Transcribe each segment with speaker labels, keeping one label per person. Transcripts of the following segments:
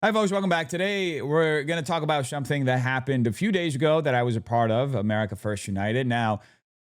Speaker 1: Hi, folks. Welcome back. Today, we're going to talk about something that happened a few days ago that I was a part of, America First United. Now,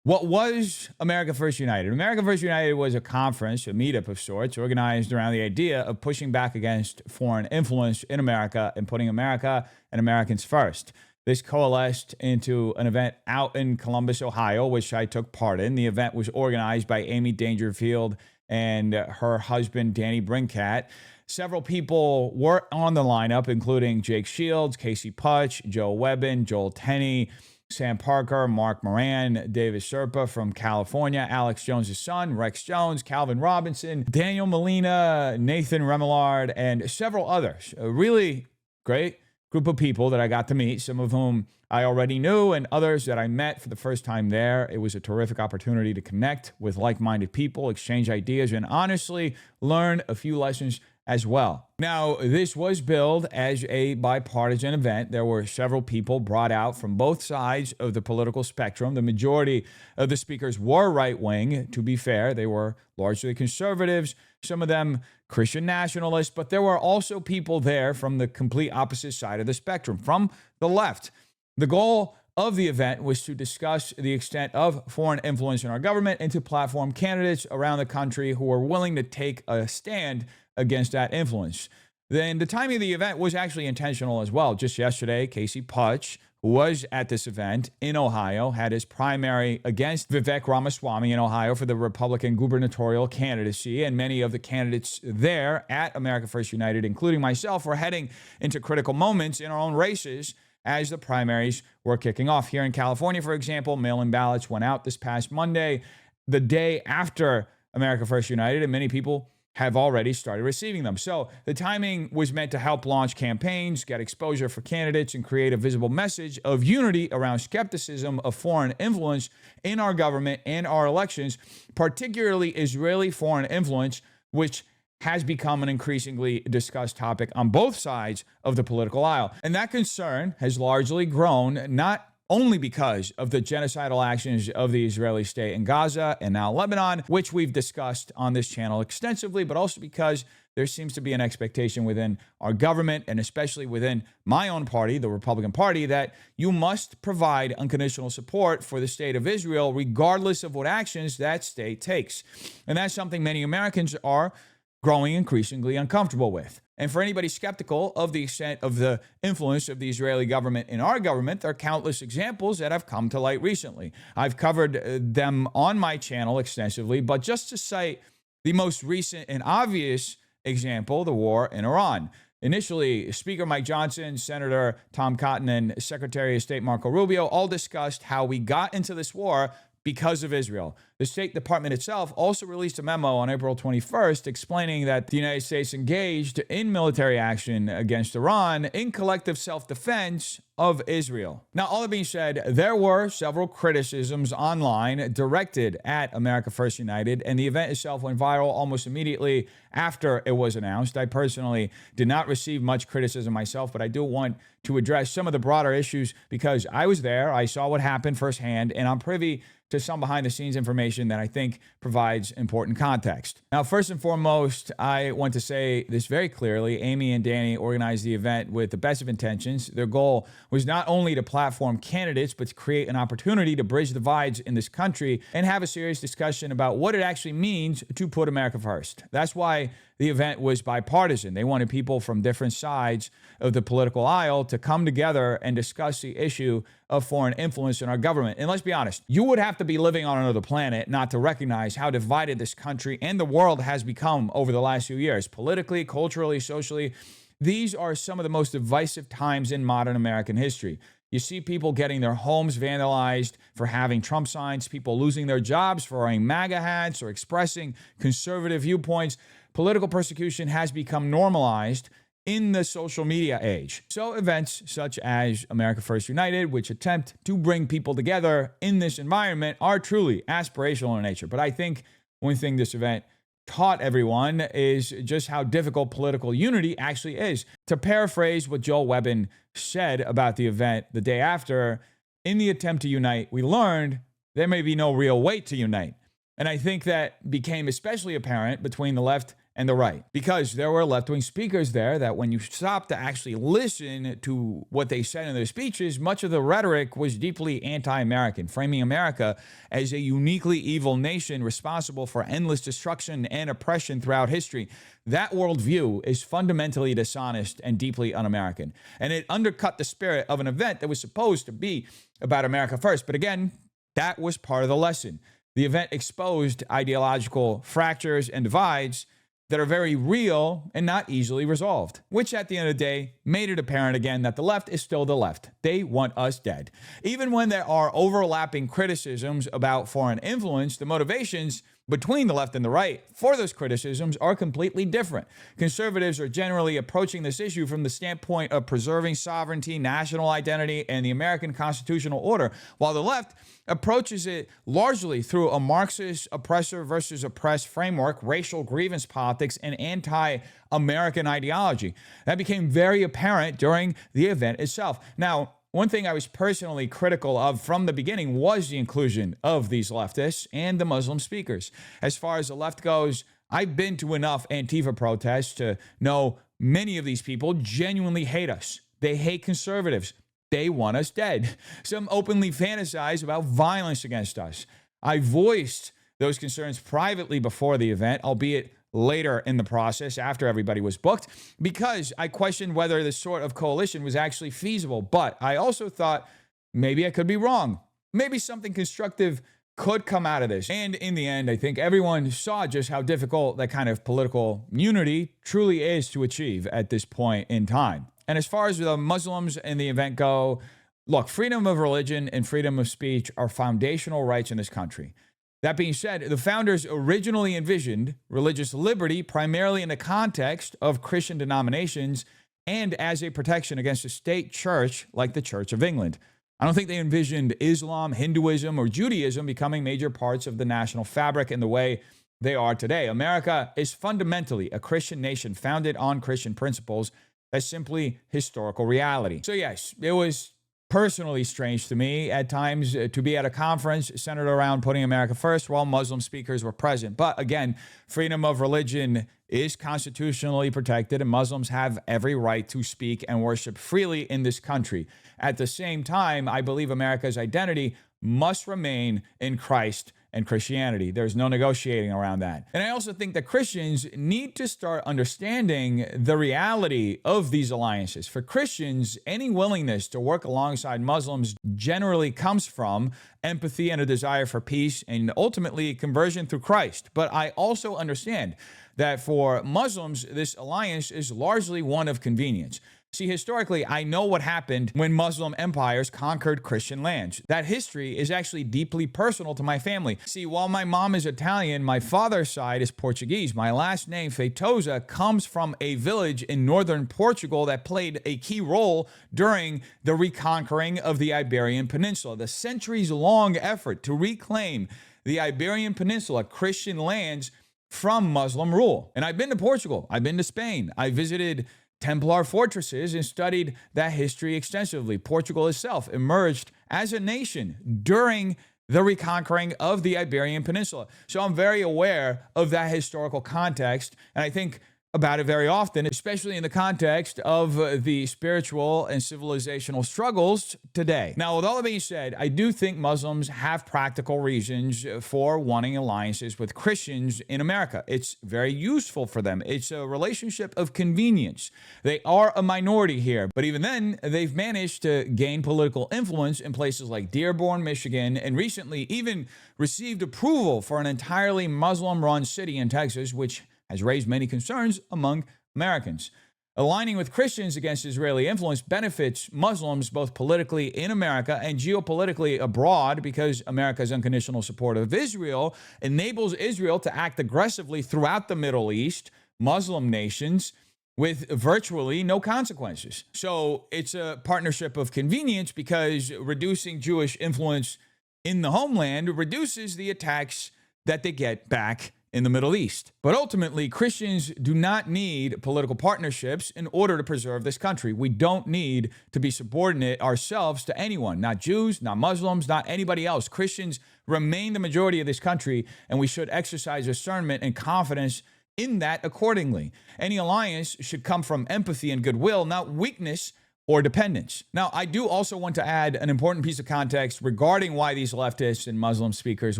Speaker 1: what was America First United? America First United was a conference, a meetup of sorts, organized around the idea of pushing back against foreign influence in America and putting America and Americans first. This coalesced into an event out in Columbus, Ohio, which I took part in. The event was organized by Amy Dangerfield and her husband, Danny Brinkat. Several people were on the lineup, including Jake Shields, Casey Putch, Joe Webbin, Joel Tenney, Sam Parker, Mark Moran, David Serpa from California, Alex Jones' son, Rex Jones, Calvin Robinson, Daniel Molina, Nathan Remillard, and several others. A really great group of people that I got to meet, some of whom I already knew and others that I met for the first time there. It was a terrific opportunity to connect with like-minded people, exchange ideas, and honestly learn a few lessons as well. Now, this was billed as a bipartisan event. There were several people brought out from both sides of the political spectrum. The majority of the speakers were right-wing. To be fair, they were largely conservatives, some of them Christian nationalists, but there were also people there from the complete opposite side of the spectrum, from the left. The goal of the event was to discuss the extent of foreign influence in our government and to platform candidates around the country who were willing to take a stand against that influence. Then the timing of the event was actually intentional as well. Just yesterday, Casey Putch, who was at this event in Ohio, had his primary against Vivek Ramaswamy in Ohio for the Republican gubernatorial candidacy. And many of the candidates there at America First United, including myself, were heading into critical moments in our own races as the primaries were kicking off. Here in California, for example, mail-in ballots went out this past Monday, the day after America First United, and many people have already started receiving them. So the timing was meant to help launch campaigns, get exposure for candidates, and create a visible message of unity around skepticism of foreign influence in our government and our elections, particularly Israeli foreign influence, which has become an increasingly discussed topic on both sides of the political aisle. And that concern has largely grown, not only because of the genocidal actions of the Israeli state in Gaza and now Lebanon, which we've discussed on this channel extensively, but also because there seems to be an expectation within our government and especially within my own party, the Republican Party, that you must provide unconditional support for the state of Israel, regardless of what actions that state takes. And that's something many Americans are growing increasingly uncomfortable with. And for anybody skeptical of the extent of the influence of the Israeli government in our government, there are countless examples that have come to light recently. I've covered them on my channel extensively, but just to cite the most recent and obvious example, the war in Iran. Initially, Speaker Mike Johnson, Senator Tom Cotton, and Secretary of State Marco Rubio all discussed how we got into this war because of Israel. The State Department itself also released a memo on April 21st explaining that the United States engaged in military action against Iran in collective self-defense of Israel. Now, all that being said, there were several criticisms online directed at America First United, and the event itself went viral almost immediately after it was announced. I personally did not receive much criticism myself, but I do want to address some of the broader issues because I was there, I saw what happened firsthand, and I'm privy to some behind-the-scenes information that I think provides important context. Now, first and foremost, I want to say this very clearly. Amy and Danny organized the event with the best of intentions. Their goal was not only to platform candidates, but to create an opportunity to bridge divides in this country and have a serious discussion about what it actually means to put America first. That's why the event was bipartisan. They wanted people from different sides of the political aisle to come together and discuss the issue of foreign influence in our government. And let's be honest, you would have to be living on another planet not to recognize how divided this country and the world has become over the last few years, politically, culturally, socially. These are some of the most divisive times in modern American history. You see people getting their homes vandalized for having Trump signs, people losing their jobs for wearing MAGA hats or expressing conservative viewpoints. Political persecution has become normalized in the social media age. So events such as America First United, which attempt to bring people together in this environment, are truly aspirational in nature. But I think one thing this event taught everyone is just how difficult political unity actually is. To paraphrase what Joel Webbin said about the event the day after, in the attempt to unite, we learned there may be no real weight to unite. And I think that became especially apparent between the left and the right, because there were left-wing speakers there that when you stop to actually listen to what they said in their speeches, much of the rhetoric was deeply anti-American, framing America as a uniquely evil nation responsible for endless destruction and oppression throughout history. That worldview is fundamentally dishonest and deeply un-American, and it undercut the spirit of an event that was supposed to be about America first. But again, that was part of the lesson. The event exposed ideological fractures and divides that are very real and not easily resolved, which at the end of the day made it apparent again that the left is still the left. They want us dead. Even when there are overlapping criticisms about foreign influence, the motivations between the left and the right for those criticisms are completely different. Conservatives are generally approaching this issue from the standpoint of preserving sovereignty, national identity, and the American constitutional order, while the left approaches it largely through a Marxist oppressor versus oppressed framework, racial grievance politics, and anti-American ideology. That became very apparent during the event itself. Now, one thing I was personally critical of from the beginning was the inclusion of these leftists and the Muslim speakers. As far as the left goes, I've been to enough Antifa protests to know many of these people genuinely hate us. They hate conservatives. They want us dead. Some openly fantasize about violence against us. I voiced those concerns privately before the event, albeit later in the process after everybody was booked, because I questioned whether this sort of coalition was actually feasible. But I also thought maybe I could be wrong. Maybe something constructive could come out of this. And in the end, I think everyone saw just how difficult that kind of political unity truly is to achieve at this point in time. And as far as the Muslims in the event go, look, freedom of religion and freedom of speech are foundational rights in this country. That being said, the founders originally envisioned religious liberty primarily in the context of Christian denominations and as a protection against a state church like the Church of England. I don't think they envisioned Islam, Hinduism, or Judaism becoming major parts of the national fabric in the way they are today. America is fundamentally a Christian nation founded on Christian principles. That's simply historical reality. So yes, it was personally strange to me at times to be at a conference centered around putting America first while Muslim speakers were present. But again, freedom of religion is constitutionally protected and Muslims have every right to speak and worship freely in this country. At the same time, I believe America's identity must remain in Christ and Christianity. There's no negotiating around that. And I also think that Christians need to start understanding the reality of these alliances. For Christians, any willingness to work alongside Muslims generally comes from empathy and a desire for peace and ultimately conversion through Christ. But I also understand that for Muslims, this alliance is largely one of convenience. See, historically, I know what happened when Muslim empires conquered Christian lands. That history is actually deeply personal to my family. See, while my mom is Italian, my father's side is Portuguese. My last name, Feitosa, comes from a village in northern Portugal that played a key role during the reconquering of the Iberian Peninsula. The centuries-long effort to reclaim the Iberian Peninsula, Christian lands, from Muslim rule. And I've been to Portugal. I've been to Spain. I visited Templar fortresses and studied that history extensively. Portugal itself emerged as a nation during the reconquering of the Iberian Peninsula. So I'm very aware of that historical context, and I think about it very often, especially in the context of the spiritual and civilizational struggles today. Now, with all that being said, I do think Muslims have practical reasons for wanting alliances with Christians in America. It's very useful for them. It's a relationship of convenience. They are a minority here, but even then, they've managed to gain political influence in places like Dearborn, Michigan, and recently even received approval for an entirely Muslim-run city in Texas, which has raised many concerns among Americans. Aligning with Christians against Israeli influence benefits Muslims both politically in America and geopolitically abroad because America's unconditional support of Israel enables Israel to act aggressively throughout the Middle East, Muslim nations, with virtually no consequences. So it's a partnership of convenience because reducing Jewish influence in the homeland reduces the attacks that they get back in the Middle East. But ultimately, Christians do not need political partnerships in order to preserve this country. We don't need to be subordinate ourselves to anyone, not Jews, not Muslims, not anybody else. Christians remain the majority of this country, and we should exercise discernment and confidence in that accordingly. Any alliance should come from empathy and goodwill, not weakness or dependence. Now, I do also want to add an important piece of context regarding why these leftists and Muslim speakers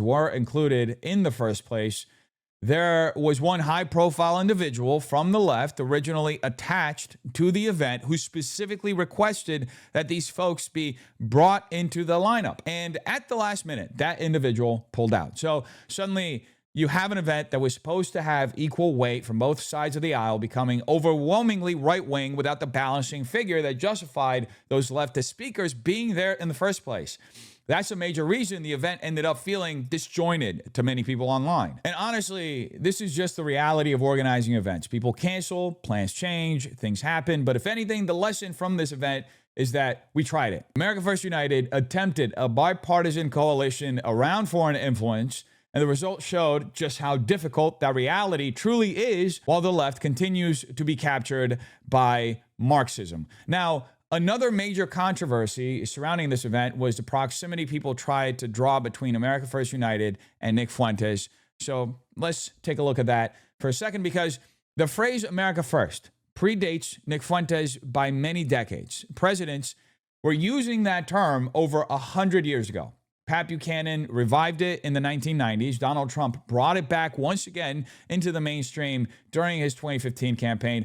Speaker 1: were included in the first place. There was one high-profile individual from the left originally attached to the event who specifically requested that these folks be brought into the lineup. And at the last minute, that individual pulled out. So suddenly, you have an event that was supposed to have equal weight from both sides of the aisle becoming overwhelmingly right-wing without the balancing figure that justified those leftist speakers being there in the first place. That's a major reason the event ended up feeling disjointed to many people online. And honestly, this is just the reality of organizing events. People cancel, plans change, things happen. But if anything, the lesson from this event is that we tried it. America First United attempted a bipartisan coalition around foreign influence, and the results showed just how difficult that reality truly is while the left continues to be captured by Marxism. Now, another major controversy surrounding this event was the proximity people tried to draw between America First United and Nick Fuentes. So let's take a look at that for a second, because the phrase America First predates Nick Fuentes by many decades. Presidents were using that term over 100 years ago. Pat Buchanan revived it in the 1990s. Donald Trump brought it back once again into the mainstream during his 2015 campaign.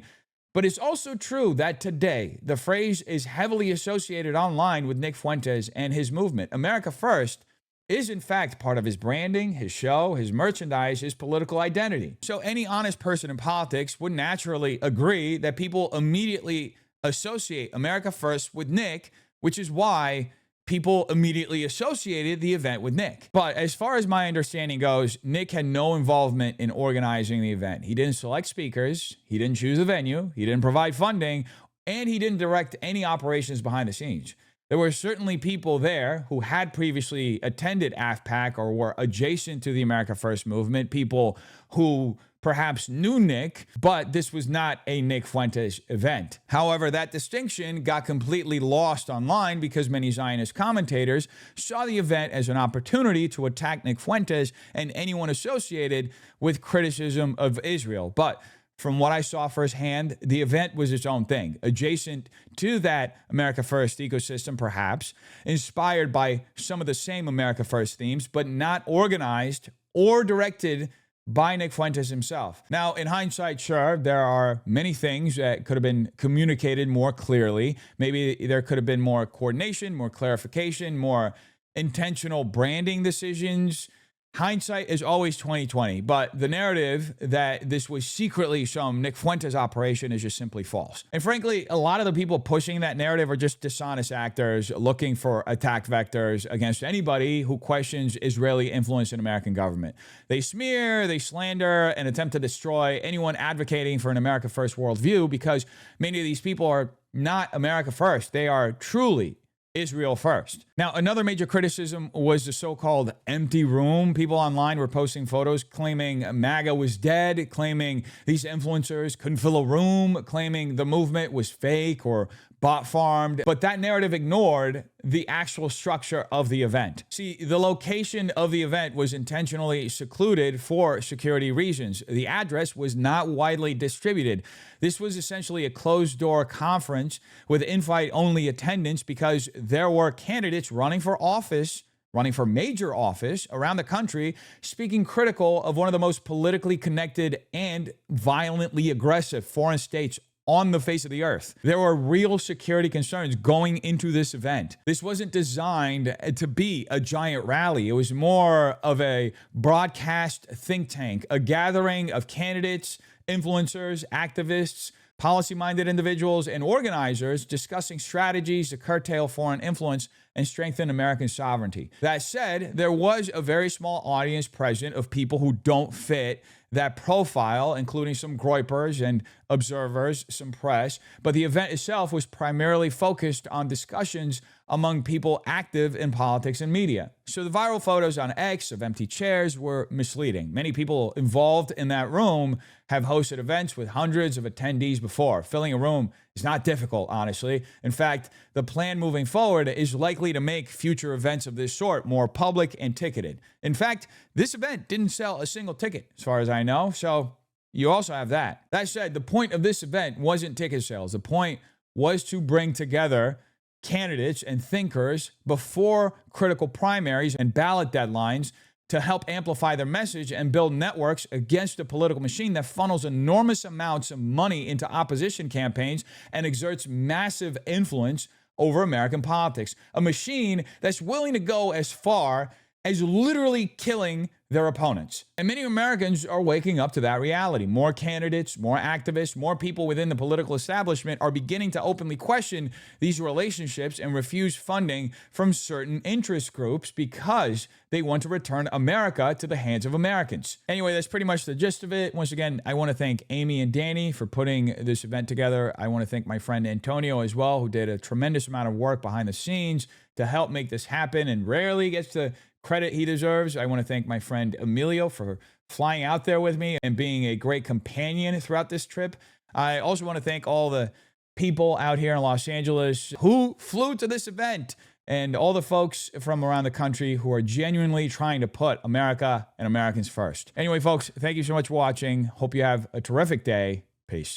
Speaker 1: But it's also true that today, the phrase is heavily associated online with Nick Fuentes and his movement. America First is, in fact, part of his branding, his show, his merchandise, his political identity. So any honest person in politics would naturally agree that people immediately associate America First with Nick, which is why people immediately associated the event with Nick. But as far as my understanding goes, Nick had no involvement in organizing the event. He didn't select speakers, he didn't choose a venue, he didn't provide funding, and he didn't direct any operations behind the scenes. There were certainly people there who had previously attended AFPAC or were adjacent to the America First movement, people who perhaps knew Nick, but this was not a Nick Fuentes event. However, that distinction got completely lost online because many Zionist commentators saw the event as an opportunity to attack Nick Fuentes and anyone associated with criticism of Israel. But from what I saw firsthand, the event was its own thing, adjacent to that America First ecosystem, perhaps, inspired by some of the same America First themes, but not organized or directed by Nick Fuentes himself. Now, in hindsight, sure, there are many things that could have been communicated more clearly. Maybe there could have been more coordination, more clarification, more intentional branding decisions. Hindsight is always 2020, but the narrative that this was secretly some Nick Fuentes operation is just simply false. And frankly, a lot of the people pushing that narrative are just dishonest actors looking for attack vectors against anybody who questions Israeli influence in American government. They smear, they slander, and attempt to destroy anyone advocating for an America First worldview because many of these people are not America First. They are truly Israel first. Now, another major criticism was the so-called empty room. People online were posting photos claiming MAGA was dead, claiming these influencers couldn't fill a room, claiming the movement was fake or bot farmed. But that narrative ignored the actual structure of the event. See, the location of the event was intentionally secluded for security reasons. The address was not widely distributed. This was essentially a closed-door conference with invite-only attendance because there were candidates running for office, running for major office around the country, speaking critical of one of the most politically connected and violently aggressive foreign states on the face of the earth. There were real security concerns going into this event. This wasn't designed to be a giant rally. It was more of a broadcast think tank, a gathering of candidates, influencers, activists, policy-minded individuals, and organizers discussing strategies to curtail foreign influence and strengthen American sovereignty. That said, there was a very small audience present of people who don't fit that profile, including some groypers and observers, some press, but the event itself was primarily focused on discussions among people active in politics and media. So the viral photos on X of empty chairs were misleading. Many people involved in that room have hosted events with hundreds of attendees before. Filling a room is not difficult, honestly. In fact, the plan moving forward is likely to make future events of this sort more public and ticketed. In fact, this event didn't sell a single ticket, as far as I know, so You also have that. That said, the point of this event wasn't ticket sales. The point was to bring together candidates and thinkers before critical primaries and ballot deadlines to help amplify their message and build networks against a political machine that funnels enormous amounts of money into opposition campaigns and exerts massive influence over American politics. A machine that's willing to go as far as literally killing their opponents. And many Americans are waking up to that reality. More candidates, more activists, more people within the political establishment are beginning to openly question these relationships and refuse funding from certain interest groups because they want to return America to the hands of Americans. Anyway, that's pretty much the gist of it. Once again, I want to thank Amy and Danny for putting this event together. I want to thank my friend Antonio as well, who did a tremendous amount of work behind the scenes to help make this happen and rarely gets the credit he deserves. I want to thank my friend Emilio for flying out there with me and being a great companion throughout this trip. I also want to thank all the people out here in Los Angeles who flew to this event and all the folks from around the country who are genuinely trying to put America and Americans first. Anyway, folks, thank you so much for watching. Hope you have a terrific day. Peace.